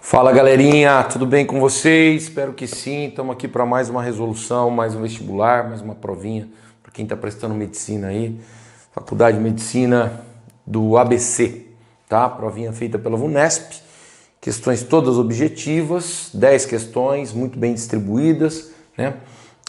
Fala galerinha, tudo bem com vocês? Espero que sim. Estamos aqui para mais uma resolução, mais um vestibular, mais uma provinha para quem está prestando medicina aí. Faculdade de Medicina do ABC, tá? Provinha feita pela VUNESP. Questões todas objetivas, 10 questões, muito bem distribuídas, né?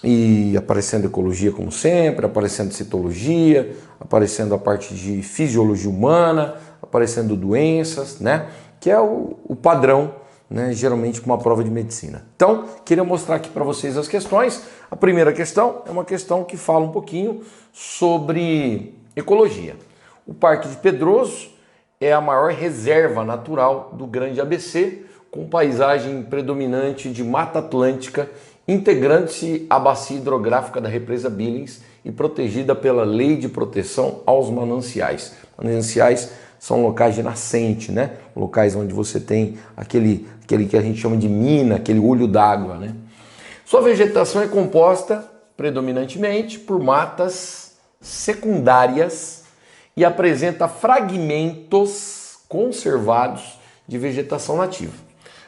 E aparecendo ecologia como sempre, aparecendo citologia, aparecendo a parte de fisiologia humana, aparecendo doenças, né? Que é o padrão, né, geralmente para uma prova de medicina. Então, queria mostrar aqui para vocês as questões. A primeira questão é uma questão que fala um pouquinho sobre ecologia. O Parque de Pedroso é a maior reserva natural do Grande ABC, com paisagem predominante de Mata Atlântica, integrante-se à bacia hidrográfica da Represa Billings e protegida pela Lei de Proteção aos Mananciais. Mananciais são locais de nascente, né? Locais onde você tem aquele que a gente chama de mina, aquele olho d'água, né? Sua vegetação é composta predominantemente por matas secundárias e apresenta fragmentos conservados de vegetação nativa.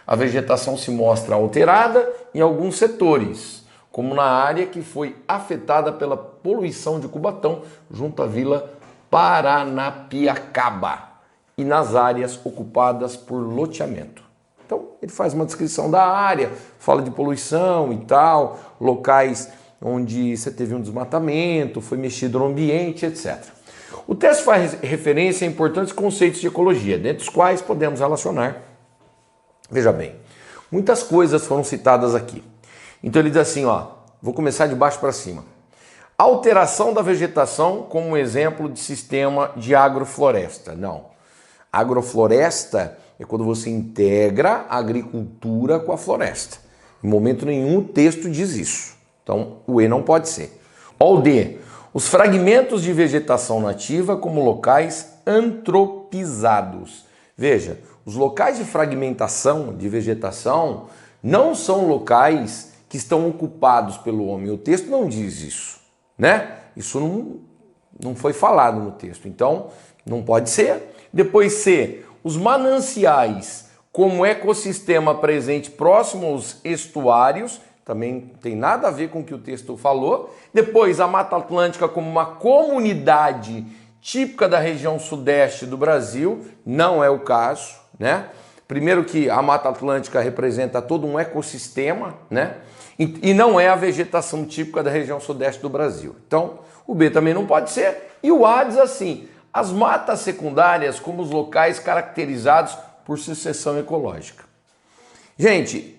A vegetação se mostra alterada em alguns setores, como na área que foi afetada pela poluição de Cubatão, junto à Vila Paranapiacaba, e nas áreas ocupadas por loteamento. Então, ele faz uma descrição da área, fala de poluição e tal, locais onde você teve um desmatamento, foi mexido no ambiente, etc. O texto faz referência a importantes conceitos de ecologia, dentre os quais podemos relacionar. Veja bem, muitas coisas foram citadas aqui. Então ele diz assim, ó, vou começar de baixo para cima. Alteração da vegetação como exemplo de sistema de agrofloresta. Não. Agrofloresta é quando você integra a agricultura com a floresta. Em momento nenhum o texto diz isso. Então o E não pode ser. Ó o D. Os fragmentos de vegetação nativa como locais antropizados. Veja, os locais de fragmentação de vegetação não são locais que estão ocupados pelo homem. O texto não diz isso, né? Isso não foi falado no texto, então não pode ser. Depois C, os mananciais como ecossistema presente próximo aos estuários, também tem nada a ver com o que o texto falou. Depois a Mata Atlântica como uma comunidade típica da região sudeste do Brasil, não é o caso, né? Primeiro que a Mata Atlântica representa todo um ecossistema, né? E não é a vegetação típica da região sudeste do Brasil. Então, o B também não pode ser. E o A diz assim, as matas secundárias como os locais caracterizados por sucessão ecológica. Gente,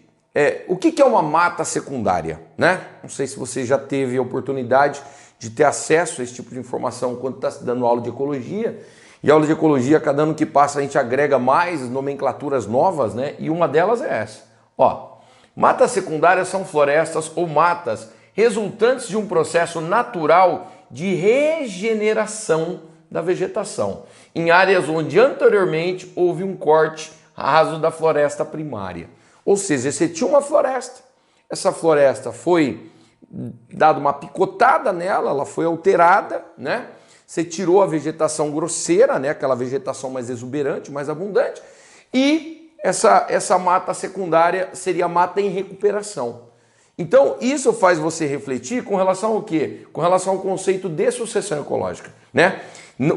o que é uma mata secundária, né? Não sei se você já teve a oportunidade de ter acesso a esse tipo de informação quando está se dando aula de ecologia. E aula de ecologia, cada ano que passa, a gente agrega mais nomenclaturas novas, né? E uma delas é essa. Ó, matas secundárias são florestas ou matas resultantes de um processo natural de regeneração da vegetação, em áreas onde anteriormente houve um corte raso da floresta primária. Ou seja, você tinha uma floresta, essa floresta foi dada uma picotada nela, ela foi alterada, né? Você tirou a vegetação grosseira, né? Aquela vegetação mais exuberante, mais abundante, e essa mata secundária seria mata em recuperação. Então, isso faz você refletir com relação ao quê? Com relação ao conceito de sucessão ecológica, né?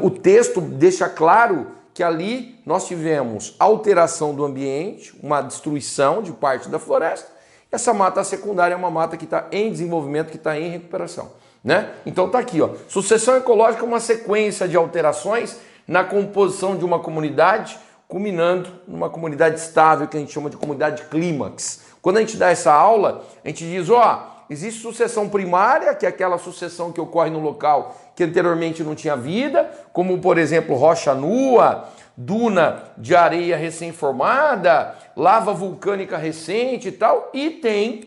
O texto deixa claro que ali nós tivemos alteração do ambiente, uma destruição de parte da floresta. Essa mata secundária é uma mata que está em desenvolvimento, que está em recuperação, né? Então tá aqui, ó. Sucessão ecológica é uma sequência de alterações na composição de uma comunidade, culminando numa comunidade estável, que a gente chama de comunidade clímax. Quando a gente dá essa aula, a gente diz, ó, existe sucessão primária, que é aquela sucessão que ocorre no local que anteriormente não tinha vida, como, por exemplo, rocha nua, duna de areia recém-formada, lava vulcânica recente e tal, e tem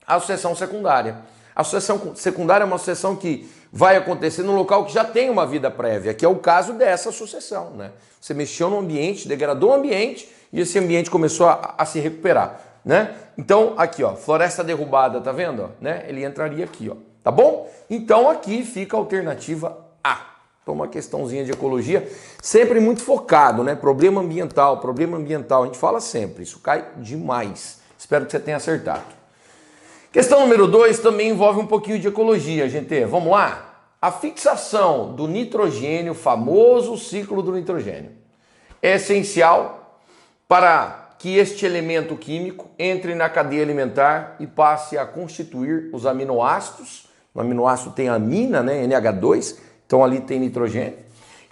a sucessão secundária. A sucessão secundária é uma sucessão que vai acontecer num local que já tem uma vida prévia, que é o caso dessa sucessão, né? Você mexeu no ambiente, degradou o ambiente e esse ambiente começou a se recuperar, né? Então, aqui, ó, floresta derrubada, tá vendo? Né? Ele entraria aqui, ó, tá bom? Então, aqui fica a alternativa A. Então, uma questãozinha de ecologia, sempre muito focado, né? Problema ambiental, a gente fala sempre, isso cai demais. Espero que você tenha acertado. Questão número 2 também envolve um pouquinho de ecologia, gente. Vamos lá? A fixação do nitrogênio, famoso ciclo do nitrogênio, é essencial para que este elemento químico entre na cadeia alimentar e passe a constituir os aminoácidos. No aminoácido tem amina, né? NH2, então ali tem nitrogênio.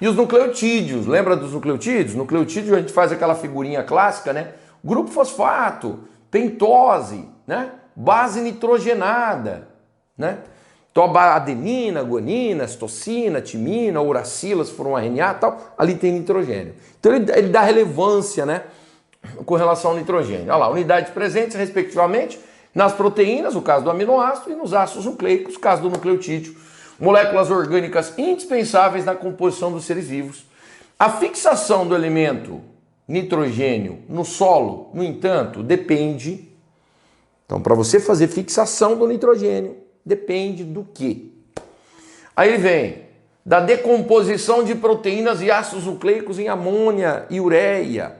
E os nucleotídeos, lembra dos nucleotídeos? Nucleotídeo a gente faz aquela figurinha clássica, né? Grupo fosfato, pentose, né? Base nitrogenada, né? Então a adenina, guanina, citosina, timina, uracila, se for um RNA e tal, ali tem nitrogênio. Então ele dá relevância, né? Com relação ao nitrogênio. Olha lá, unidades presentes respectivamente nas proteínas, o caso do aminoácido, e nos ácidos nucleicos, o caso do nucleotídeo. Moléculas orgânicas indispensáveis na composição dos seres vivos. A fixação do elemento nitrogênio no solo, no entanto, depende. Então, para você fazer fixação do nitrogênio, depende do quê? Aí ele vem da decomposição de proteínas e ácidos nucleicos em amônia e ureia.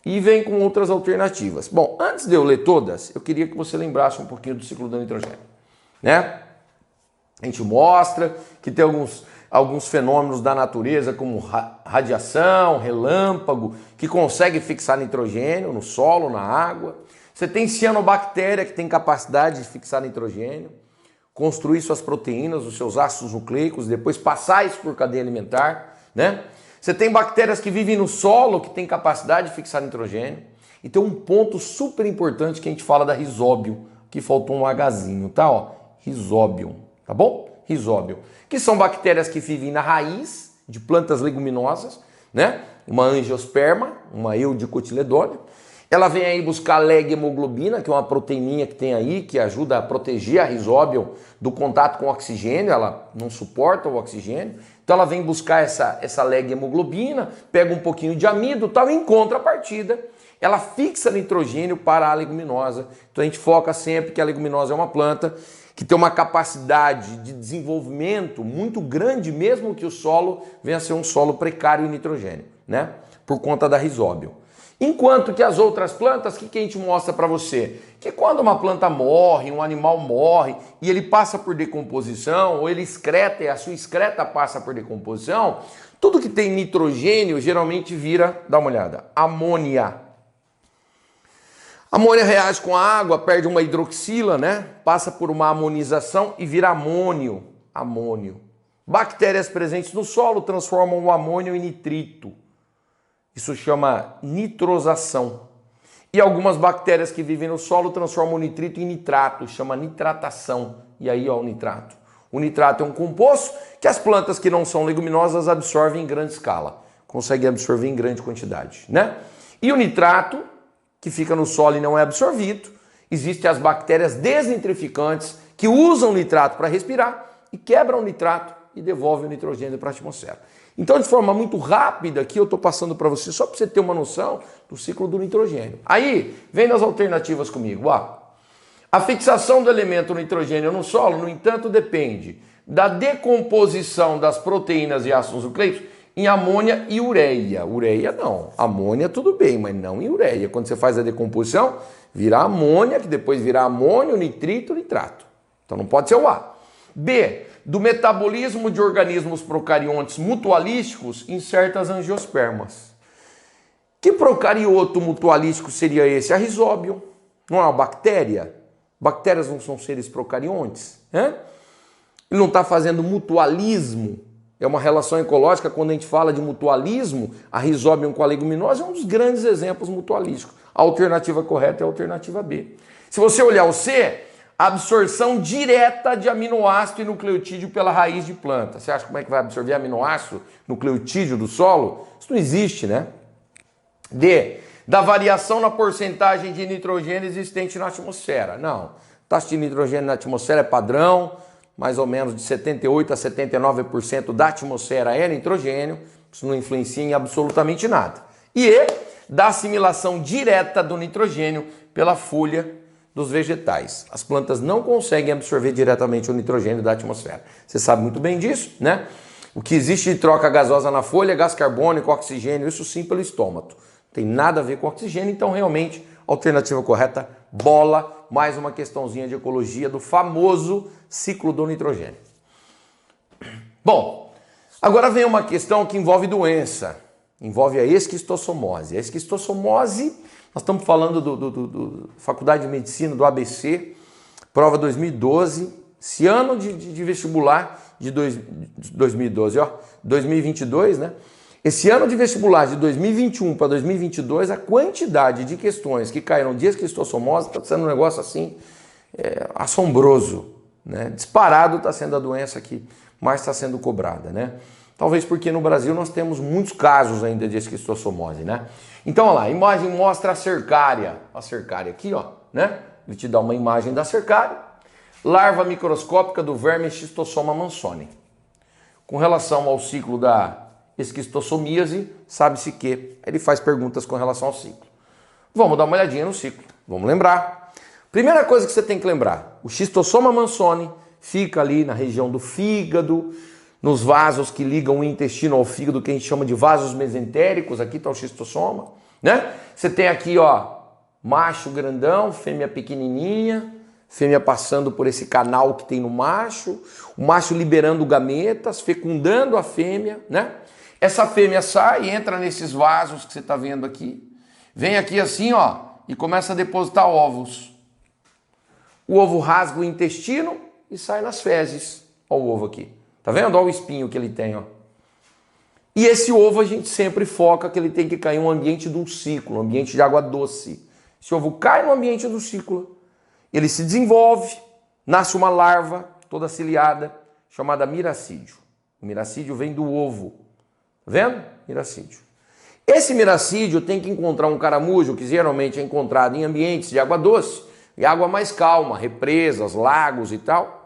E vem com outras alternativas. Bom, antes de eu ler todas, eu queria que você lembrasse um pouquinho do ciclo do nitrogênio, né? A gente mostra que tem alguns fenômenos da natureza, como radiação, relâmpago, que consegue fixar nitrogênio no solo, na água. Você tem cianobactéria, que tem capacidade de fixar nitrogênio, construir suas proteínas, os seus ácidos nucleicos, depois passar isso por cadeia alimentar, né? Você tem bactérias que vivem no solo, que tem capacidade de fixar nitrogênio. E tem um ponto super importante que a gente fala da Rhizobium, que faltou um Hzinho, tá? Ó, Rhizobium, tá bom? Rhizobium, que são bactérias que vivem na raiz de plantas leguminosas, né? Uma angiosperma, uma eudicotiledônia. Ela vem aí buscar leg-hemoglobina, que é uma proteininha que tem aí, que ajuda a proteger a Rhizobium do contato com o oxigênio, ela não suporta o oxigênio. Então ela vem buscar essa leg-hemoglobina, pega um pouquinho de amido, tal, e em contrapartida, ela fixa nitrogênio para a leguminosa. Então a gente foca sempre que a leguminosa é uma planta que tem uma capacidade de desenvolvimento muito grande, mesmo que o solo venha a ser um solo precário em nitrogênio, né? Por conta da Rhizobium. Enquanto que as outras plantas, o que a gente mostra para você? Que quando uma planta morre, um animal morre, e ele passa por decomposição, ou ele excreta e a sua excreta passa por decomposição, tudo que tem nitrogênio geralmente vira, dá uma olhada, amônia. A amônia reage com a água, perde uma hidroxila, né? Passa por uma amonização e vira amônio. Amônio. Bactérias presentes no solo transformam o amônio em nitrito. Isso chama nitrosação. E algumas bactérias que vivem no solo transformam o nitrito em nitrato, chama nitratação. E aí, ó, o nitrato. O nitrato é um composto que as plantas que não são leguminosas absorvem em grande escala. Conseguem absorver em grande quantidade, né? E o nitrato, que fica no solo e não é absorvido, existem as bactérias desnitrificantes que usam o nitrato para respirar e quebram o nitrato e devolvem o nitrogênio para a atmosfera. Então, de forma muito rápida, aqui eu estou passando para você, só para você ter uma noção do ciclo do nitrogênio. Aí, vem nas alternativas comigo. Ó. A fixação do elemento nitrogênio no solo, no entanto, depende da decomposição das proteínas e ácidos nucleicos em amônia e ureia. Ureia não. Amônia tudo bem, mas não em ureia. Quando você faz a decomposição, vira amônia, que depois vira amônio, nitrito, nitrato. Então não pode ser o A. B. Do metabolismo de organismos procariontes mutualísticos em certas angiospermas. Que procarioto mutualístico seria esse? A Rhizobium. Não é uma bactéria? Bactérias não são seres procariontes? Né? Ele não está fazendo mutualismo. É uma relação ecológica, quando a gente fala de mutualismo, a Rhizobium com a leguminosa é um dos grandes exemplos mutualísticos. A alternativa correta é a alternativa B. Se você olhar o C, absorção direta de aminoácido e nucleotídeo pela raiz de planta. Você acha como é que vai absorver aminoácido, nucleotídeo do solo? Isso não existe, né? D. Da variação na porcentagem de nitrogênio existente na atmosfera. Não. Taxa de nitrogênio na atmosfera é padrão, mais ou menos de 78% a 79% da atmosfera é nitrogênio. Isso não influencia em absolutamente nada. E E. Da assimilação direta do nitrogênio pela folha dos vegetais. As plantas não conseguem absorver diretamente o nitrogênio da atmosfera. Você sabe muito bem disso, né? O que existe de troca gasosa na folha é gás carbônico, oxigênio, isso sim pelo estômago. Não tem nada a ver com oxigênio, então realmente, alternativa correta, bola, mais uma questãozinha de ecologia do famoso ciclo do nitrogênio. Bom, agora vem uma questão que envolve doença, envolve a esquistossomose. A esquistossomose, nós estamos falando do Faculdade de Medicina do ABC, prova 2012, esse ano de vestibular de 2012, 2022, né? Esse ano de vestibular de 2021 para 2022, a quantidade de questões que caíram de esquistossomose está sendo um negócio assim assombroso, né? Disparado está sendo a doença que mais está sendo cobrada, né? Talvez porque no Brasil nós temos muitos casos ainda de esquistossomose, né? Então, olha lá, a imagem mostra a cercária aqui, ó, né? Ele te dá uma imagem da cercária, larva microscópica do verme Schistossoma mansoni. Com relação ao ciclo da esquistossomíase, sabe-se que ele faz perguntas com relação ao ciclo. Vamos dar uma olhadinha no ciclo, vamos lembrar. Primeira coisa que você tem que lembrar, o Schistossoma mansoni fica ali na região do fígado, nos vasos que ligam o intestino ao fígado, que a gente chama de vasos mesentéricos, aqui está o xistossoma, né? Você tem aqui, ó, macho grandão, fêmea pequenininha, fêmea passando por esse canal que tem no macho, o macho liberando gametas, fecundando a fêmea, né? Essa fêmea sai e entra nesses vasos que você está vendo aqui, vem aqui assim, ó, e começa a depositar ovos. O ovo rasga o intestino e sai nas fezes. Olha o ovo aqui. Tá vendo? Olha o espinho que ele tem, ó. E esse ovo a gente sempre foca que ele tem que cair em um ambiente de um ciclo, um ambiente de água doce. Esse ovo cai no ambiente do ciclo, ele se desenvolve, nasce uma larva toda ciliada, chamada miracídio. O miracídio vem do ovo. Tá vendo? Miracídio. Esse miracídio tem que encontrar um caramujo, que geralmente é encontrado em ambientes de água doce, e água mais calma, represas, lagos e tal.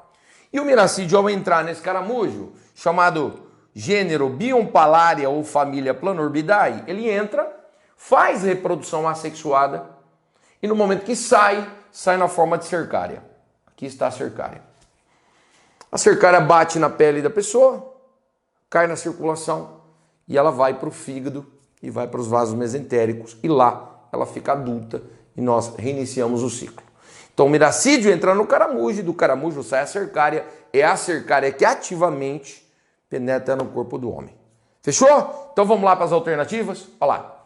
E o miracídio, ao entrar nesse caramujo, chamado gênero Biompalaria ou família Planorbidae, ele entra, faz reprodução assexuada e no momento que sai na forma de cercária. Aqui está a cercária. A cercária bate na pele da pessoa, cai na circulação e ela vai para o fígado e vai para os vasos mesentéricos e lá ela fica adulta e nós reiniciamos o ciclo. Então o miracídio entra no caramujo e do caramujo sai a cercária. É a cercária que ativamente penetra no corpo do homem. Fechou? Então vamos lá para as alternativas? Olha lá.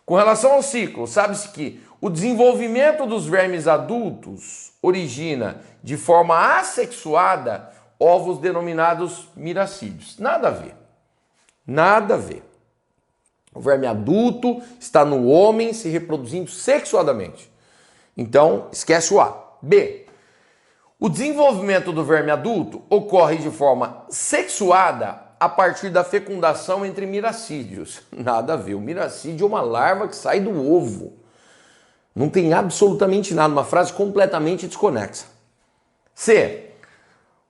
Com relação ao ciclo, sabe-se que o desenvolvimento dos vermes adultos origina de forma assexuada ovos denominados miracídios. Nada a ver. Nada a ver. O verme adulto está no homem se reproduzindo sexuadamente. Então, esquece o A. B. O desenvolvimento do verme adulto ocorre de forma sexuada a partir da fecundação entre miracídios. Nada a ver. O miracídio é uma larva que sai do ovo. Não tem absolutamente nada. Uma frase completamente desconexa. C.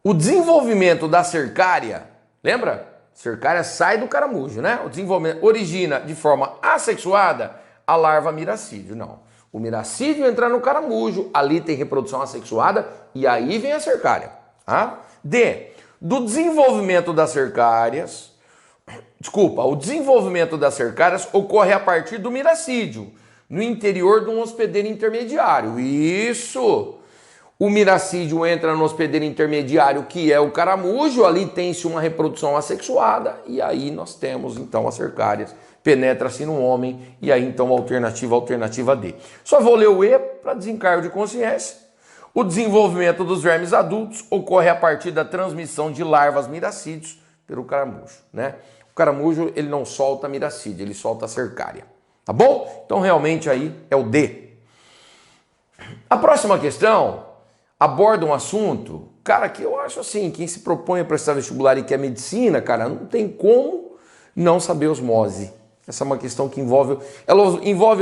O desenvolvimento da cercária, lembra? Cercária sai do caramujo, né? O desenvolvimento origina de forma assexuada a larva miracídio. Não. O miracídio entra no caramujo, ali tem reprodução assexuada e aí vem a cercária. Tá? D. Do desenvolvimento das cercárias, o desenvolvimento das cercárias ocorre a partir do miracídio, no interior de um hospedeiro intermediário. Isso! O miracídio entra no hospedeiro intermediário, que é o caramujo, ali tem-se uma reprodução assexuada e aí nós temos então as cercárias. Penetra-se no homem, e aí então alternativa D. Só vou ler o E para desencargo de consciência. O desenvolvimento dos vermes adultos ocorre a partir da transmissão de larvas miracídios pelo caramujo, né? O caramujo, ele não solta miracídio, ele solta a cercária. Tá bom? Então realmente aí é o D. A próxima questão aborda um assunto, cara, que eu acho assim, quem se propõe a prestar vestibular e quer medicina, cara, não tem como não saber osmose. Essa é uma questão que envolve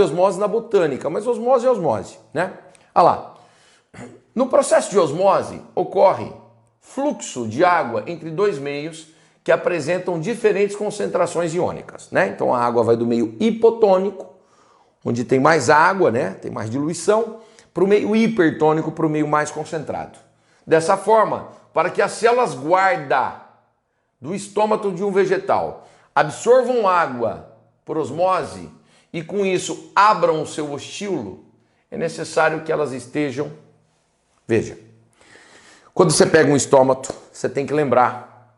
osmose na botânica, mas osmose é osmose, né? Olha lá. No processo de osmose ocorre fluxo de água entre dois meios que apresentam diferentes concentrações iônicas, né? Então a água vai do meio hipotônico, onde tem mais água, né? Tem mais diluição, para o meio hipertônico, para o meio mais concentrado. Dessa forma, para que as células guarda do estômago de um vegetal absorvam água por osmose e com isso abram o seu ostíolo, é necessário que elas estejam... Veja, quando você pega um estômago, você tem que lembrar.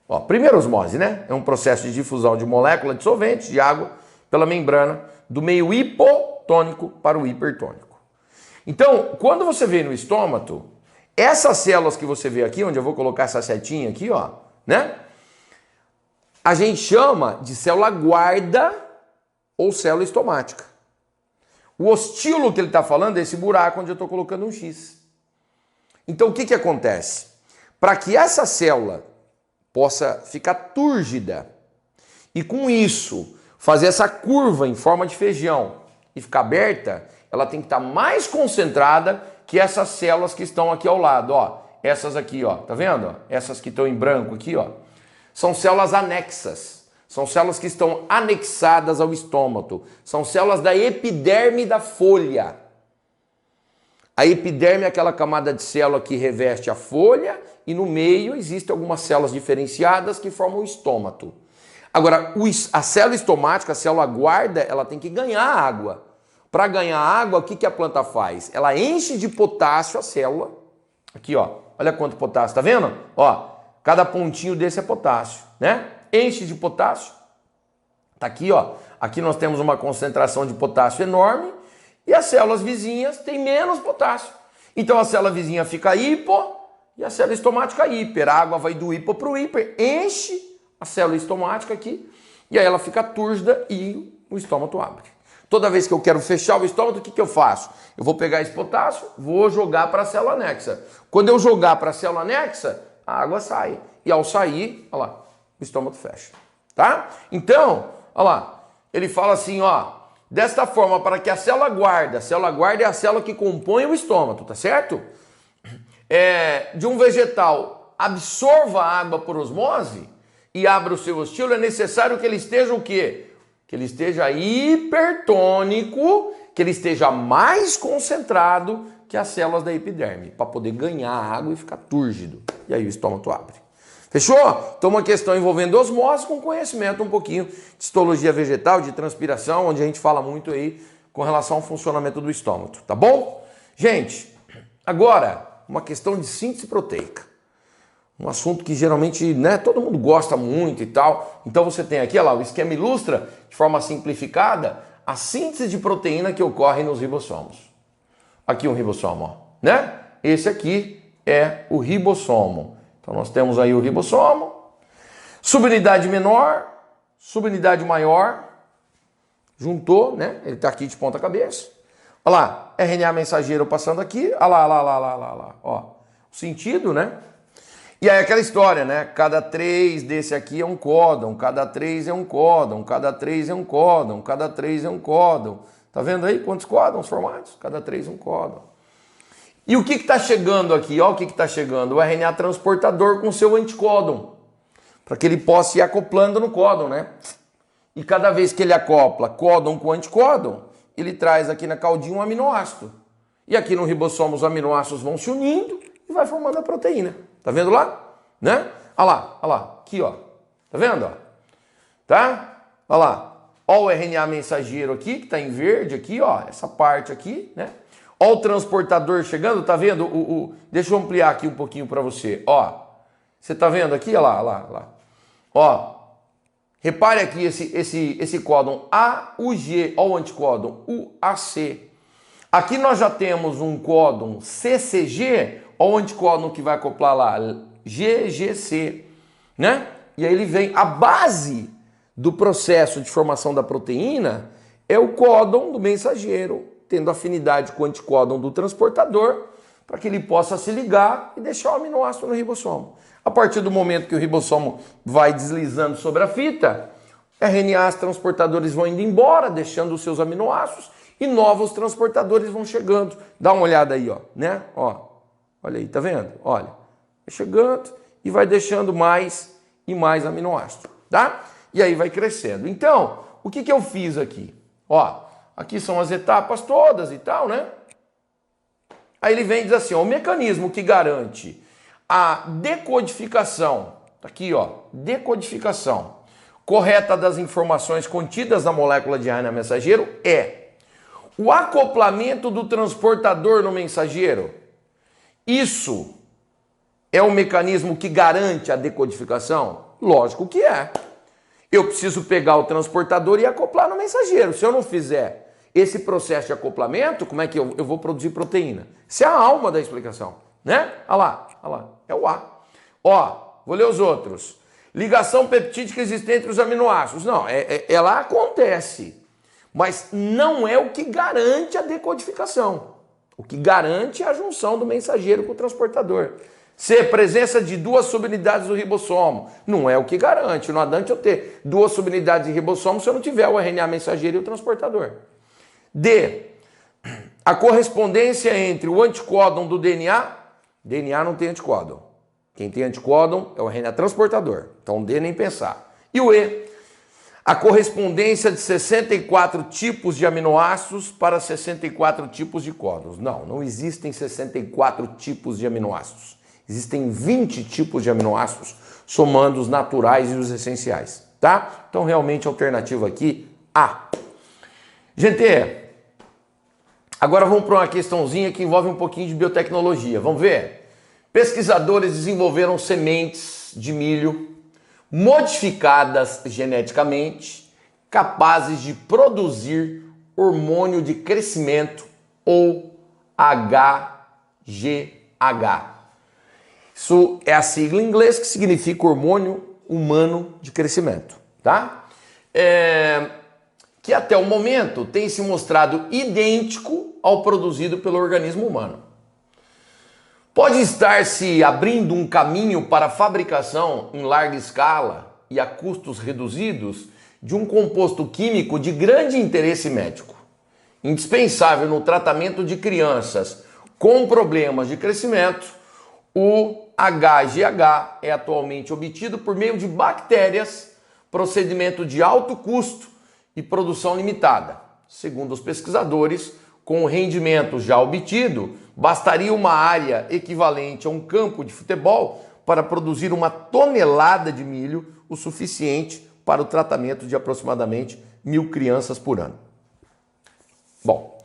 Ó, primeiro osmose, né? É um processo de difusão de molécula dissolvente de água pela membrana do meio hipotônico para o hipertônico. Então, quando você vê no estômago, essas células que você vê aqui, onde eu vou colocar essa setinha aqui, ó, né? A gente chama de célula guarda ou célula estomática. O ostíolo que ele está falando é esse buraco onde eu estou colocando um X. Então, o que acontece? Para que essa célula possa ficar túrgida e, com isso, fazer essa curva em forma de feijão e ficar aberta, ela tem que estar mais concentrada que essas células que estão aqui ao lado, ó. Essas aqui, ó, tá vendo? Essas que estão em branco aqui, ó, são células anexas. São células que estão anexadas ao estômago. São células da epiderme da folha. A epiderme é aquela camada de célula que reveste a folha e no meio existem algumas células diferenciadas que formam o estômago. Agora, a célula estomática, a célula guarda, ela tem que ganhar água. Para ganhar água, o que a planta faz? Ela enche de potássio a célula. Aqui, ó, olha quanto potássio, tá vendo? Ó, cada pontinho desse é potássio, né? Enche de potássio. Tá aqui, ó. Aqui nós temos uma concentração de potássio enorme e as células vizinhas têm menos potássio. Então a célula vizinha fica hipo e a célula estomática hiper. A água vai do hipo para o hiper, enche a célula estomática aqui e aí ela fica túrgida e o estômago abre. Toda vez que eu quero fechar o estômago, o que eu faço? Eu vou pegar esse potássio, vou jogar para a célula anexa. Quando eu jogar para a célula anexa, a água sai. E ao sair, olha lá, o estômago fecha. Tá? Então, olha lá, ele fala assim, ó, desta forma, para que a célula guarda é a célula que compõe o estômago, tá certo? De um vegetal absorva a água por osmose e abra o seu ostíolo, é necessário que ele esteja o quê? Que ele esteja hipertônico, que ele esteja mais concentrado que as células da epiderme, para poder ganhar água e ficar túrgido. E aí o estômago abre. Fechou? Então uma questão envolvendo osmose com conhecimento um pouquinho de histologia vegetal, de transpiração, onde a gente fala muito aí com relação ao funcionamento do estômago, tá bom? Gente, agora uma questão de síntese proteica. Um assunto que geralmente, né, todo mundo gosta muito e tal. Então você tem aqui, olha lá, o esquema ilustra de forma simplificada a síntese de proteína que ocorre nos ribossomos. Aqui um ribossomo, ó, né? Esse aqui é o ribossomo. Então nós temos aí o ribossomo, subunidade menor, subunidade maior, juntou, né? Ele está aqui de ponta cabeça. Olha lá, RNA mensageiro passando aqui, olha lá, ó, o sentido, né? E aí aquela história, né? Cada 3 desse aqui é um códon, cada 3 é um códon, cada 3 é um códon, cada 3 é um códon. Tá vendo aí quantos códons formados? Cada 3 é um códon. E o que está chegando aqui? Olha o que está chegando. O RNA transportador com seu anticódon. Para que ele possa ir acoplando no códon, né? E cada vez que ele acopla códon com anticódon, ele traz aqui na caudinha um aminoácido. E aqui no ribossomo os aminoácidos vão se unindo e vai formando a proteína. Tá vendo lá? Né? Olha lá, aqui, ó. Tá vendo, ó? Tá? Olha lá. Olha o RNA mensageiro aqui, que tá em verde aqui, ó. Essa parte aqui, né? Olha o transportador chegando, tá vendo? Deixa eu ampliar aqui um pouquinho para você, ó. Você tá vendo aqui? Olha lá. Ó. Repare aqui esse códon AUG, olha o anticódon UAC. Aqui nós já temos um códon CCG, olha o anticódon que vai acoplar lá, GGC, né? E aí ele vem, a base do processo de formação da proteína é o códon do mensageiro, tendo afinidade com o anticódon do transportador, para que ele possa se ligar e deixar o aminoácido no ribossomo. A partir do momento que o ribossomo vai deslizando sobre a fita, RNAs transportadores vão indo embora, deixando os seus aminoácidos, e novos transportadores vão chegando. Dá uma olhada aí, ó, né? Ó. Olha aí, tá vendo? Olha, vai chegando e vai deixando mais e mais aminoácido, tá? E aí vai crescendo. Então, o que eu fiz aqui? Ó, aqui são as etapas todas e tal, né? Aí ele vem e diz assim, ó, o mecanismo que garante a decodificação Tá aqui, ó, decodificação correta das informações contidas na molécula de RNA mensageiro é o acoplamento do transportador no mensageiro. Isso é um mecanismo que garante a decodificação? Lógico que é. Eu preciso pegar o transportador e acoplar no mensageiro. Se eu não fizer esse processo de acoplamento, como é que eu vou produzir proteína? Isso é a alma da explicação, né? Olha lá, é o A. Ó, vou ler os outros. Ligação peptídica existente entre os aminoácidos. Não, ela acontece, mas não é o que garante a decodificação. O que garante é a junção do mensageiro com o transportador. C, presença de duas subunidades do ribossomo. Não é o que garante. Não adianta eu ter duas subunidades de ribossomo se eu não tiver o RNA mensageiro e o transportador. D, a correspondência entre o anticódon do DNA. DNA não tem anticódon. Quem tem anticódon é o RNA transportador. Então D nem pensar. E o E, a correspondência de 64 tipos de aminoácidos para 64 tipos de códons. Não existem 64 tipos de aminoácidos. Existem 20 tipos de aminoácidos, somando os naturais e os essenciais, tá? Então, realmente, a alternativa aqui, A. Gente, agora vamos para uma questãozinha que envolve um pouquinho de biotecnologia. Vamos ver? Pesquisadores desenvolveram sementes de milho modificadas geneticamente, capazes de produzir hormônio de crescimento ou HGH. Isso é a sigla em inglês que significa hormônio humano de crescimento, tá? Que até o momento tem se mostrado idêntico ao produzido pelo organismo humano. Pode estar se abrindo um caminho para a fabricação em larga escala e a custos reduzidos de um composto químico de grande interesse médico, indispensável no tratamento de crianças com problemas de crescimento. O HGH é atualmente obtido por meio de bactérias, procedimento de alto custo e produção limitada. Segundo os pesquisadores, com o rendimento já obtido, bastaria uma área equivalente a um campo de futebol para produzir 1 tonelada de milho, o suficiente para o tratamento de aproximadamente 1.000 crianças por ano. Bom,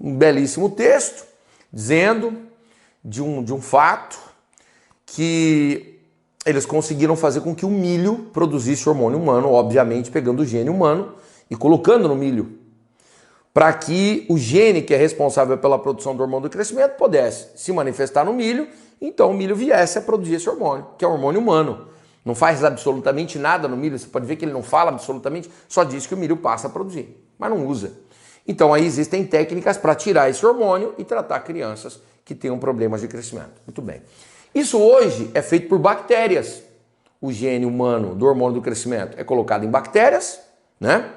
um belíssimo texto dizendo de um fato que eles conseguiram fazer com que o milho produzisse hormônio humano, obviamente pegando o gene humano e colocando no milho, para que o gene que é responsável pela produção do hormônio do crescimento pudesse se manifestar no milho, então o milho viesse a produzir esse hormônio, que é o hormônio humano. Não faz absolutamente nada no milho, você pode ver que ele não fala absolutamente, só diz que o milho passa a produzir, mas não usa. Então aí existem técnicas para tirar esse hormônio e tratar crianças que tenham problemas de crescimento. Muito bem. Isso hoje é feito por bactérias. O gene humano do hormônio do crescimento é colocado em bactérias, né?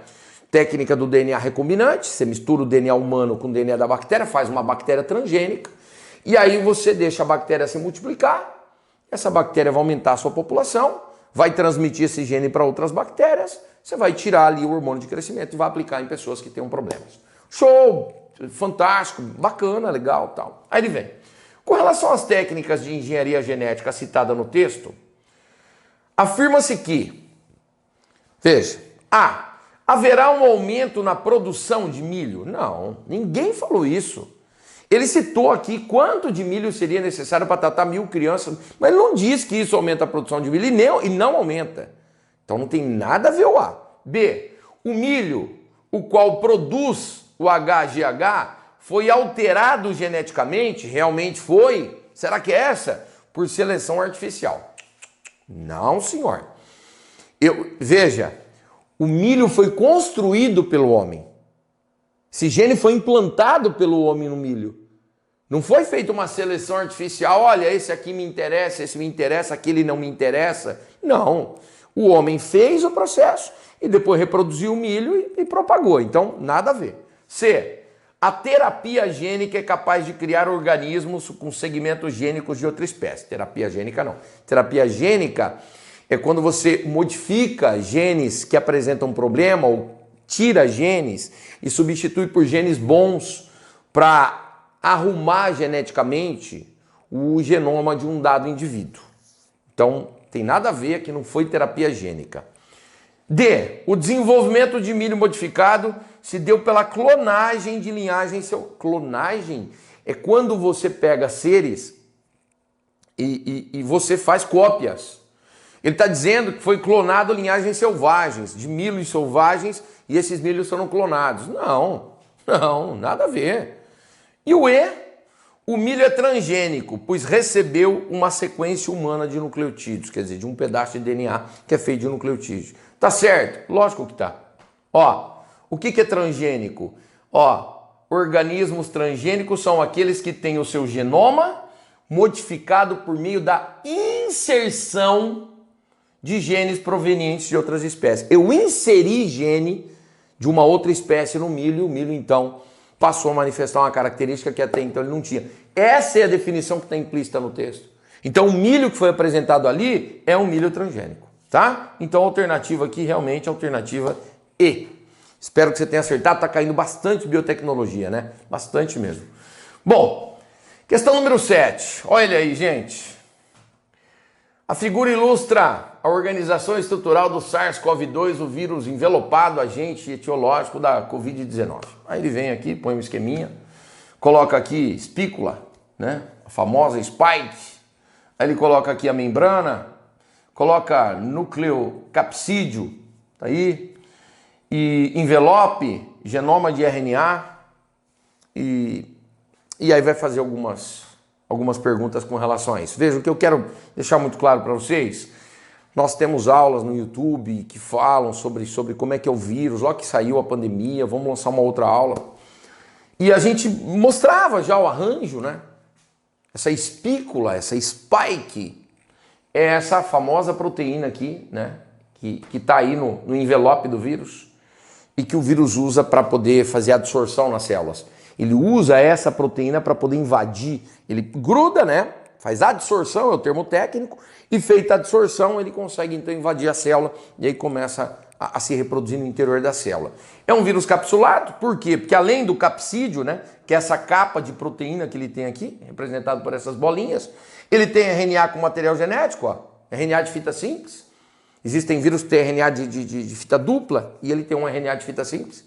Técnica do DNA recombinante, você mistura o DNA humano com o DNA da bactéria, faz uma bactéria transgênica, e aí você deixa a bactéria se multiplicar, essa bactéria vai aumentar a sua população, vai transmitir esse gene para outras bactérias, você vai tirar ali o hormônio de crescimento e vai aplicar em pessoas que tenham problemas. Show! Fantástico, bacana, legal, tal. Aí ele vem. Com relação às técnicas de engenharia genética citadas no texto, afirma-se que, veja, haverá um aumento na produção de milho? Não, ninguém falou isso. Ele citou aqui quanto de milho seria necessário para tratar 1.000 crianças, mas ele não diz que isso aumenta a produção de milho e não aumenta. Então não tem nada a ver o A. B, o milho, o qual produz o HGH, foi alterado geneticamente? Realmente foi? Será que é essa? Por seleção artificial. Não, senhor. Veja, o milho foi construído pelo homem. Esse gene foi implantado pelo homem no milho. Não foi feita uma seleção artificial, olha, esse aqui me interessa, esse me interessa, aquele não me interessa. Não. O homem fez o processo e depois reproduziu o milho e propagou. Então, nada a ver. C. A terapia gênica é capaz de criar organismos com segmentos gênicos de outra espécie. Terapia gênica não. Terapia gênica é quando você modifica genes que apresentam problema ou tira genes e substitui por genes bons para arrumar geneticamente o genoma de um dado indivíduo. Então, tem nada a ver, que não foi terapia gênica. D. O desenvolvimento de milho modificado se deu pela clonagem de linhagem. Clonagem é quando você pega seres e você faz cópias. Ele está dizendo que foi clonado linhagens selvagens, de milhos selvagens, e esses milhos foram clonados. Não, nada a ver. E o E, o milho é transgênico, pois recebeu uma sequência humana de nucleotídeos, quer dizer, de um pedaço de DNA que é feito de nucleotídeos. Tá certo? Lógico que tá. Ó, o que é transgênico? Ó, organismos transgênicos são aqueles que têm o seu genoma modificado por meio da inserção de genes provenientes de outras espécies. Eu inseri gene de uma outra espécie no milho, o milho então passou a manifestar uma característica que até então ele não tinha. Essa é a definição que está implícita no texto. Então o milho que foi apresentado ali é um milho transgênico, tá? Então a alternativa aqui realmente é a alternativa E. Espero que você tenha acertado, tá caindo bastante biotecnologia, né? Bastante mesmo. Bom, questão número 7. Olha aí, gente. A figura ilustra a organização estrutural do SARS-CoV-2, o vírus envelopado, agente etiológico da Covid-19. Aí ele vem aqui, põe um esqueminha, coloca aqui espícula, né? A famosa spike. Aí ele coloca aqui a membrana, coloca nucleocapsídeo, tá aí, e envelope, genoma de RNA, e aí vai fazer algumas perguntas com relação a isso. Veja, o que eu quero deixar muito claro para vocês, nós temos aulas no YouTube que falam sobre como é que é o vírus, logo que saiu a pandemia, vamos lançar uma outra aula. E a gente mostrava já o arranjo, né? Essa espícula, essa spike, é essa famosa proteína aqui, né? Que está aí no envelope do vírus e que o vírus usa para poder fazer absorção nas células. Ele usa essa proteína para poder invadir, ele gruda, né? Faz adsorção, é o termo técnico, e feita a adsorção ele consegue então invadir a célula e aí começa a se reproduzir no interior da célula. É um vírus capsulado, por quê? Porque além do capsídeo, né, que é essa capa de proteína que ele tem aqui, representado por essas bolinhas, ele tem RNA com material genético, ó, RNA de fita simples. Existem vírus que têm RNA de fita dupla e ele tem um RNA de fita simples.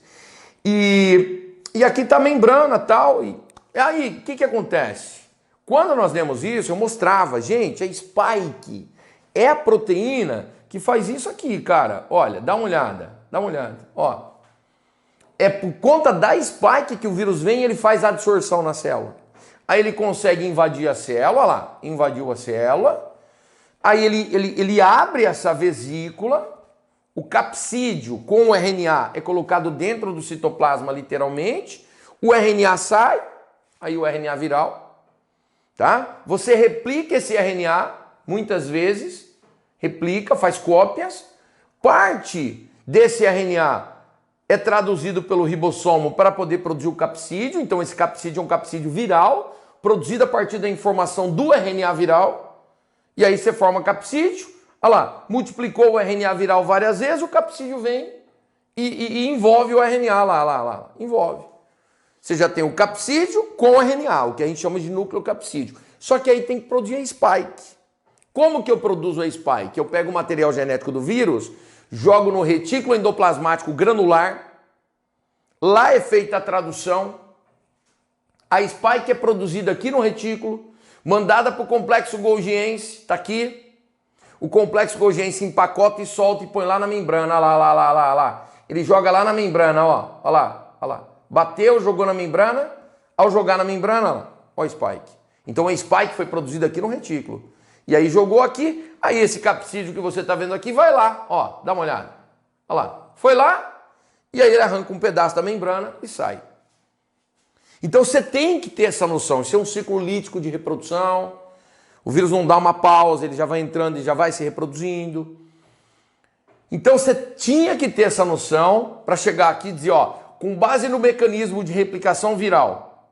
E aqui está a membrana e tal. E aí, o que acontece? Quando nós demos isso, eu mostrava, gente, a spike é a proteína que faz isso aqui, cara. Olha, dá uma olhada, ó. É por conta da spike que o vírus vem e ele faz a absorção na célula. Aí ele consegue invadir a célula, olha lá, invadiu a célula. Aí ele abre essa vesícula. O capsídeo com o RNA é colocado dentro do citoplasma, literalmente. O RNA sai, aí o RNA viral, tá? Você replica esse RNA, muitas vezes, replica, faz cópias. Parte desse RNA é traduzido pelo ribossomo para poder produzir o capsídeo. Então esse capsídeo é um capsídeo viral, produzido a partir da informação do RNA viral. E aí você forma capsídeo. Olha lá, multiplicou o RNA viral várias vezes, o capsídeo vem e envolve o RNA lá, envolve. Você já tem o capsídeo com o RNA, o que a gente chama de nucleocapsídeo. Só que aí tem que produzir a spike. Como que eu produzo a spike? Eu pego o material genético do vírus, jogo no retículo endoplasmático granular, lá é feita a tradução, a spike é produzida aqui no retículo, mandada para o complexo Golgiense, está aqui. O complexo Golgiense empacota e solta e põe lá na membrana, lá. Ele joga lá na membrana, ó lá. Bateu, jogou na membrana, ao jogar na membrana, ó a spike. Então a spike foi produzida aqui no retículo. E aí jogou aqui, aí esse capsídeo que você está vendo aqui vai lá, ó, dá uma olhada. Olha lá, foi lá, e aí ele arranca um pedaço da membrana e sai. Então você tem que ter essa noção, isso é um ciclo lítico de reprodução. O vírus não dá uma pausa, ele já vai entrando e já vai se reproduzindo. Então você tinha que ter essa noção para chegar aqui e dizer, ó, com base no mecanismo de replicação viral,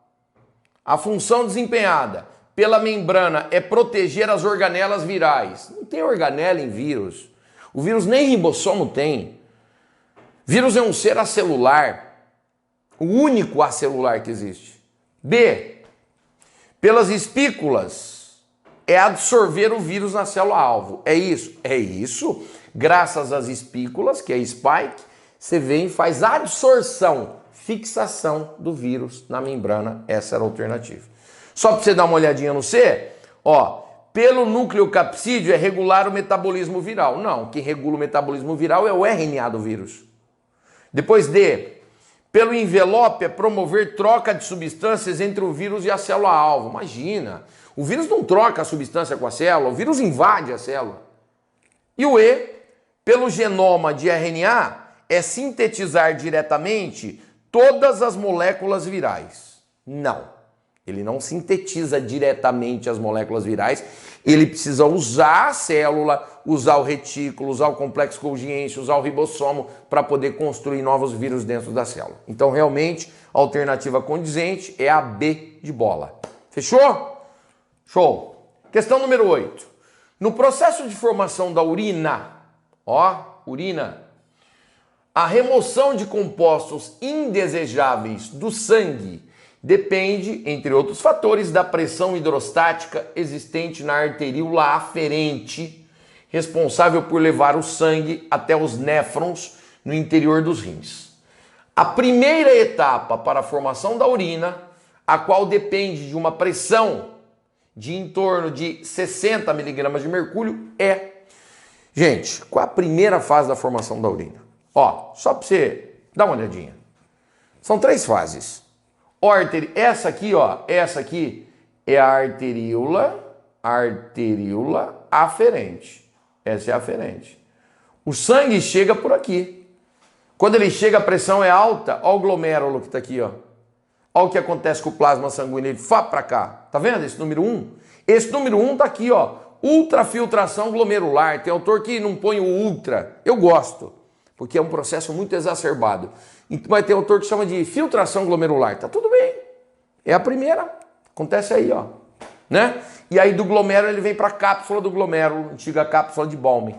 a função desempenhada pela membrana é proteger as organelas virais. Não tem organela em vírus. O vírus nem ribossomo tem. Vírus é um ser acelular, o único acelular que existe. B, pelas espículas é absorver o vírus na célula-alvo. É isso? É isso. Graças às espículas, que é spike, você vem e faz absorção, fixação do vírus na membrana. Essa era a alternativa. Só para você dar uma olhadinha no C, ó, pelo núcleo capsídeo é regular o metabolismo viral. Não, quem regula o metabolismo viral é o RNA do vírus. Depois D, pelo envelope é promover troca de substâncias entre o vírus e a célula-alvo. Imagina, o vírus não troca a substância com a célula, o vírus invade a célula. E o E, pelo genoma de RNA, é sintetizar diretamente todas as moléculas virais. Não, ele não sintetiza diretamente as moléculas virais, ele precisa usar a célula, usar o retículo, usar o complexo Golgi, usar o ribossomo para poder construir novos vírus dentro da célula. Então, realmente, a alternativa condizente é a B de bola. Fechou? Show! Questão número 8. No processo de formação da urina, ó, urina, a remoção de compostos indesejáveis do sangue depende, entre outros fatores, da pressão hidrostática existente na arteríola aferente, responsável por levar o sangue até os néfrons no interior dos rins. A primeira etapa para a formação da urina, a qual depende de uma pressão de em torno de 60 miligramas de mercúrio, é... Gente, qual a primeira fase da formação da urina? Ó, só para você dar uma olhadinha. São 3 fases. Essa aqui, ó, essa aqui é a arteríola aferente. Essa é a aferente. O sangue chega por aqui. Quando ele chega, a pressão é alta. Ó o glomérulo que está aqui, ó. Ó o que acontece com o plasma sanguíneo. Ele vai para cá. Tá vendo esse número 1? Esse número 1 tá aqui, ó. Ultrafiltração glomerular. Tem autor que não põe o ultra. Eu gosto, porque é um processo muito exacerbado. Mas tem autor que chama de filtração glomerular. Tá tudo bem. É a primeira. Acontece aí, ó. Né? E aí do glomérulo ele vem para a cápsula do glomérulo, antiga cápsula de Bowman.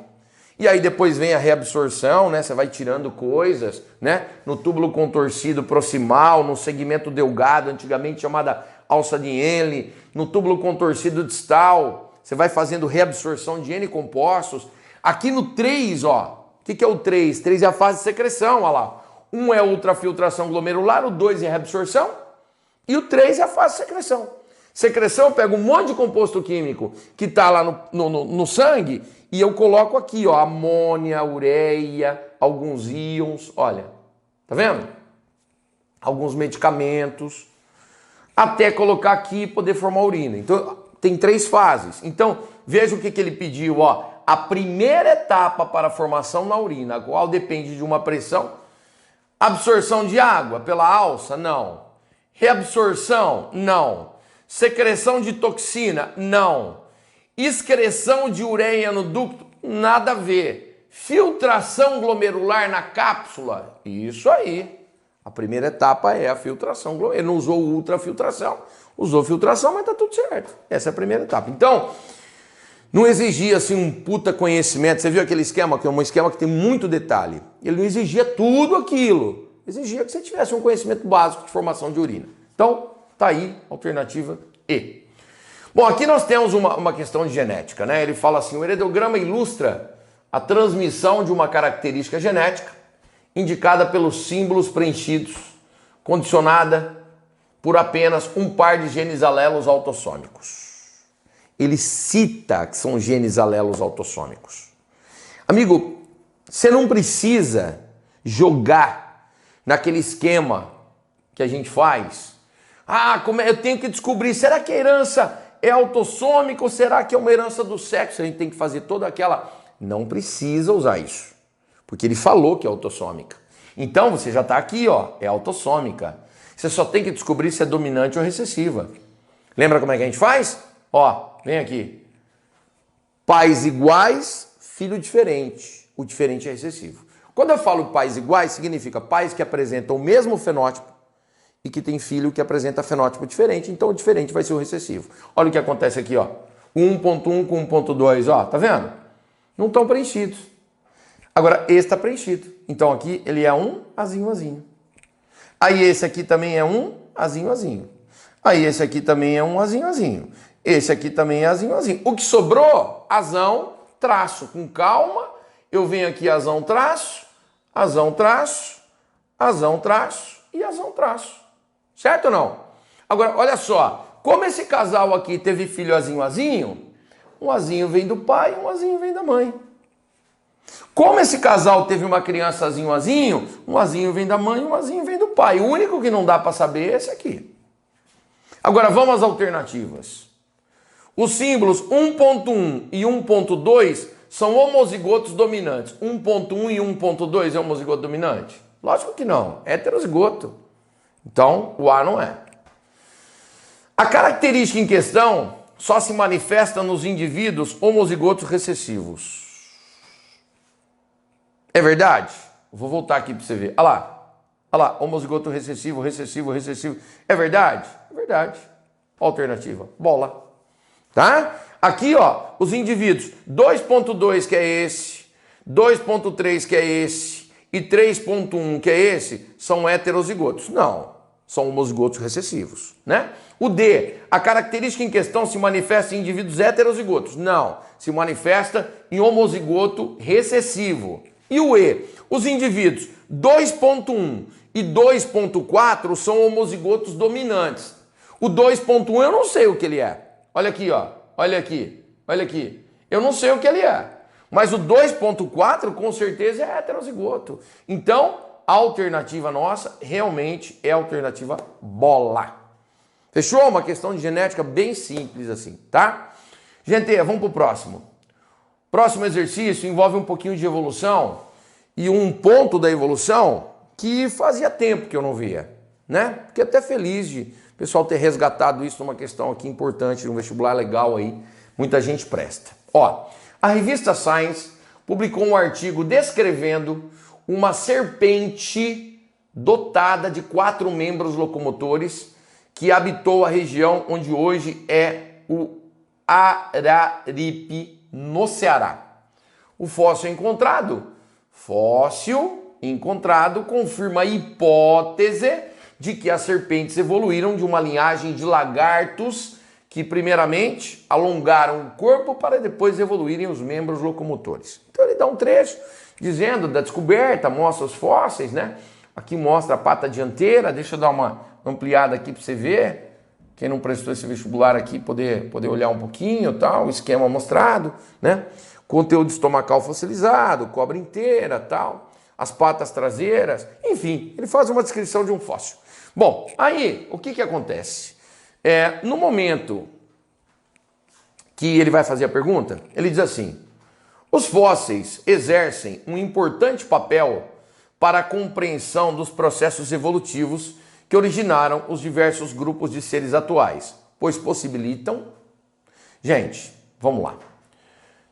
E aí depois vem a reabsorção, né? Você vai tirando coisas, né? No túbulo contorcido proximal, no segmento delgado, antigamente chamada alça de Henle, no túbulo contorcido distal, você vai fazendo reabsorção de N compostos. Aqui no 3, ó, o que é o 3? 3 é a fase de secreção, ó lá. 1 é a ultrafiltração glomerular, o 2 é a reabsorção e o 3 é a fase de secreção. Secreção, eu pego um monte de composto químico que está lá no sangue e eu coloco aqui, ó, amônia, ureia, alguns íons, olha, tá vendo? Alguns medicamentos, até colocar aqui e poder formar urina. Então, tem 3 fases. Então, veja o que ele pediu, ó. A primeira etapa para a formação na urina, a qual depende de uma pressão. Absorção de água pela alça? Não. Reabsorção? Não. Secreção de toxina? Não. Excreção de ureia no ducto? Nada a ver. Filtração glomerular na cápsula? Isso aí. A primeira etapa é a filtração glomerular. Ele não usou ultrafiltração, usou filtração, mas tá tudo certo. Essa é a primeira etapa. Então, não exigia assim um puta conhecimento. Você viu aquele esquema, que é um esquema que tem muito detalhe. Ele não exigia tudo aquilo. Exigia que você tivesse um conhecimento básico de formação de urina. Então, tá aí, alternativa E. Bom, aqui nós temos uma questão de genética, né? Ele fala assim, o heredograma ilustra a transmissão de uma característica genética indicada pelos símbolos preenchidos, condicionada por apenas um par de genes alelos autossômicos. Ele cita que são genes alelos autossômicos. Amigo, você não precisa jogar naquele esquema que a gente faz. Ah, como é? Eu tenho que descobrir, será que a herança é autossômica ou será que é uma herança do sexo? A gente tem que fazer toda aquela... Não precisa usar isso, porque ele falou que é autossômica. Então você já está aqui, ó, é autossômica. Você só tem que descobrir se é dominante ou recessiva. Lembra como é que a gente faz? Ó, vem aqui. Pais iguais, filho diferente. O diferente é recessivo. Quando eu falo pais iguais, significa pais que apresentam o mesmo fenótipo e que tem filho que apresenta fenótipo diferente, então o diferente vai ser o recessivo. Olha o que acontece aqui, ó. 1.1 com 1.2, ó, tá vendo? Não estão preenchidos. Agora, esse está preenchido. Então aqui ele é um azinho, azinho. Aí esse aqui também é um azinho, azinho. Aí esse aqui também é um azinho, azinho. Esse aqui também é azinho, azinho. O que sobrou? Azão, traço. Com calma, eu venho aqui azão, traço, azão, traço, azão, traço e azão, traço. Certo ou não? Agora, olha só. Como esse casal aqui teve filho azinho, azinho, um azinho vem do pai, um azinho vem da mãe. Como esse casal teve uma criança azinho, azinho, um azinho vem da mãe, um azinho vem do pai. O único que não dá para saber é esse aqui. Agora, vamos às alternativas. Os símbolos 1.1 e 1.2 são homozigotos dominantes. 1.1 e 1.2 é homozigoto dominante? Lógico que não, é heterozigoto. Então, o A não é. A característica em questão só se manifesta nos indivíduos homozigotos recessivos. É verdade? Vou voltar aqui para você ver. Olha lá, homozigoto recessivo, recessivo, recessivo. É verdade? É verdade. Alternativa, bola. Tá? Aqui, ó, os indivíduos 2.2, que é esse, 2.3, que é esse, e 3.1, que é esse, são heterozigotos. Não, são homozigotos recessivos, né? O D, a característica em questão se manifesta em indivíduos heterozigotos. Não, se manifesta em homozigoto recessivo. E o E, os indivíduos 2.1 e 2.4 são homozigotos dominantes. O 2.1 eu não sei o que ele é. Olha aqui, ó. Olha aqui. Olha aqui. Eu não sei o que ele é. Mas o 2.4 com certeza é heterozigoto. Então, a alternativa nossa realmente é a alternativa bola. Fechou? Uma questão de genética bem simples assim, tá? Gente, vamos pro próximo. Próximo exercício envolve um pouquinho de evolução e um ponto da evolução que fazia tempo que eu não via, né? Fiquei até feliz de o pessoal ter resgatado isso numa questão aqui importante, num vestibular legal aí, muita gente presta. Ó, a revista Science publicou um artigo descrevendo uma serpente dotada de 4 membros locomotores que habitou a região onde hoje é o Araripe, no Ceará. O fóssil encontrado confirma a hipótese de que as serpentes evoluíram de uma linhagem de lagartos que primeiramente alongaram o corpo para depois evoluírem os membros locomotores. Então ele dá um trecho dizendo da descoberta, mostra os fósseis, né? Aqui mostra a pata dianteira, deixa eu dar uma ampliada aqui para você ver. Quem não prestou esse vestibular aqui poder olhar um pouquinho, tal, o esquema mostrado, né? Conteúdo estomacal fossilizado, cobra inteira, tal, as patas traseiras, enfim, ele faz uma descrição de um fóssil. Bom, aí, o que acontece? No momento que ele vai fazer a pergunta, ele diz assim: os fósseis exercem um importante papel para a compreensão dos processos evolutivos que originaram os diversos grupos de seres atuais, pois possibilitam... Gente, vamos lá. O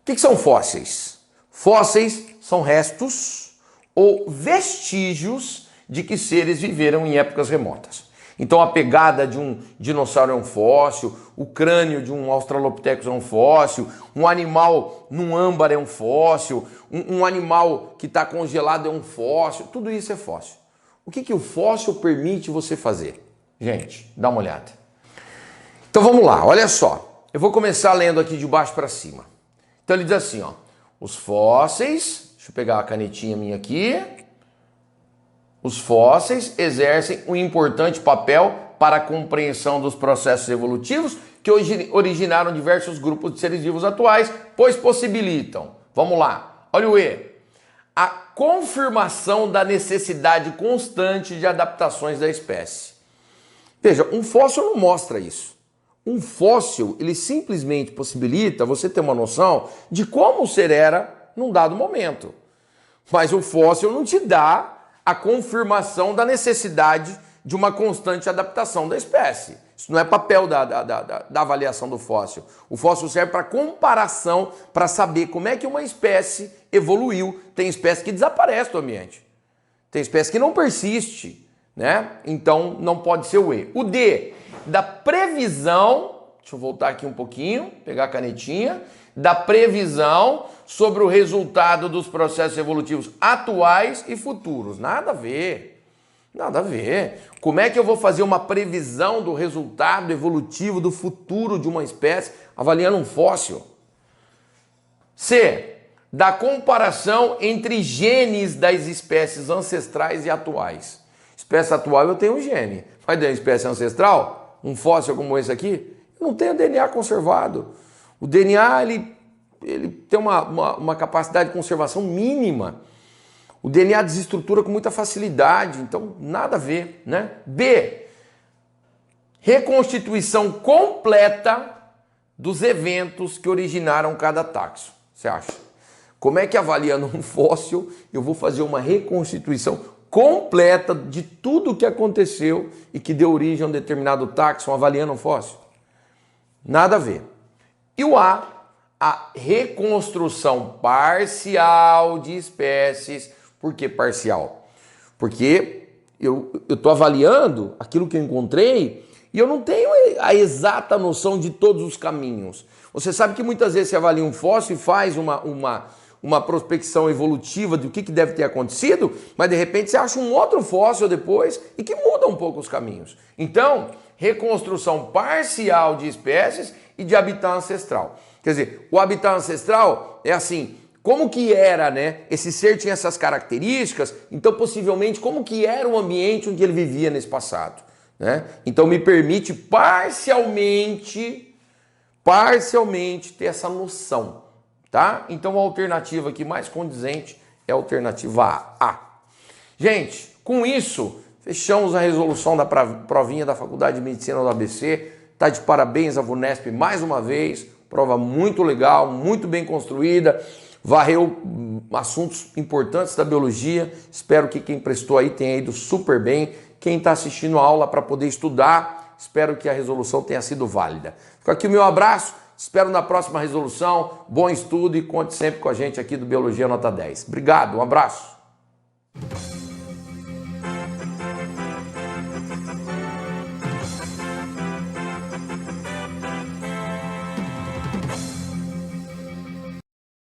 que são fósseis? Fósseis são restos ou vestígios de que seres viveram em épocas remotas. Então a pegada de um dinossauro é um fóssil, o crânio de um australopithecus é um fóssil, um animal num âmbar é um fóssil, um animal que está congelado é um fóssil, tudo isso é fóssil. O que o fóssil permite você fazer? Gente, dá uma olhada. Então vamos lá, olha só. Eu vou começar lendo aqui de baixo para cima. Então ele diz assim, ó, os fósseis, deixa eu pegar a canetinha minha aqui, os fósseis exercem um importante papel para a compreensão dos processos evolutivos que originaram diversos grupos de seres vivos atuais, pois possibilitam, vamos lá, olha o E, a confirmação da necessidade constante de adaptações da espécie. Veja, um fóssil não mostra isso. Um fóssil, ele simplesmente possibilita você ter uma noção de como o ser era num dado momento. Mas o fóssil não te dá a confirmação da necessidade de uma constante adaptação da espécie. Isso não é papel da avaliação do fóssil. O fóssil serve para comparação, para saber como é que uma espécie evoluiu. Tem espécie que desaparece do ambiente. Tem espécie que não persiste, né? Então não pode ser o E. O D, da previsão, deixa eu voltar aqui um pouquinho, pegar a canetinha, da previsão sobre o resultado dos processos evolutivos atuais e futuros. Nada a ver. Nada a ver. Como é que eu vou fazer uma previsão do resultado evolutivo do futuro de uma espécie avaliando um fóssil? C. Da comparação entre genes das espécies ancestrais e atuais. Espécie atual eu tenho um gene, mas da espécie ancestral, um fóssil como esse aqui, eu não tenho DNA conservado. O DNA ele tem uma capacidade de conservação mínima. O DNA desestrutura com muita facilidade, então nada a ver, né? B. Reconstituição completa dos eventos que originaram cada taxon. Você acha? Como é que avaliando um fóssil eu vou fazer uma reconstituição completa de tudo o que aconteceu e que deu origem a um determinado taxon avaliando um fóssil? Nada a ver. E o A reconstrução parcial de espécies. Por que parcial? Porque eu estou avaliando aquilo que eu encontrei e eu não tenho a exata noção de todos os caminhos. Você sabe que muitas vezes você avalia um fóssil e faz uma prospecção evolutiva do que deve ter acontecido, mas de repente você acha um outro fóssil depois e que muda um pouco os caminhos. Então, reconstrução parcial de espécies e de habitat ancestral. Quer dizer, o habitat ancestral é assim, como que era, né? Esse ser tinha essas características, então possivelmente como que era o ambiente onde ele vivia nesse passado, né? Então me permite parcialmente ter essa noção, tá? Então a alternativa aqui mais condizente é a alternativa A. Gente, com isso, fechamos a resolução da provinha da Faculdade de Medicina do ABC. Tá de parabéns a VUNESP mais uma vez. Prova muito legal, muito bem construída. Varreu assuntos importantes da biologia. Espero que quem prestou aí tenha ido super bem. Quem está assistindo a aula para poder estudar, espero que a resolução tenha sido válida. Fica aqui o meu abraço. Espero na próxima resolução. Bom estudo e conte sempre com a gente aqui do Biologia Nota 10. Obrigado, um abraço.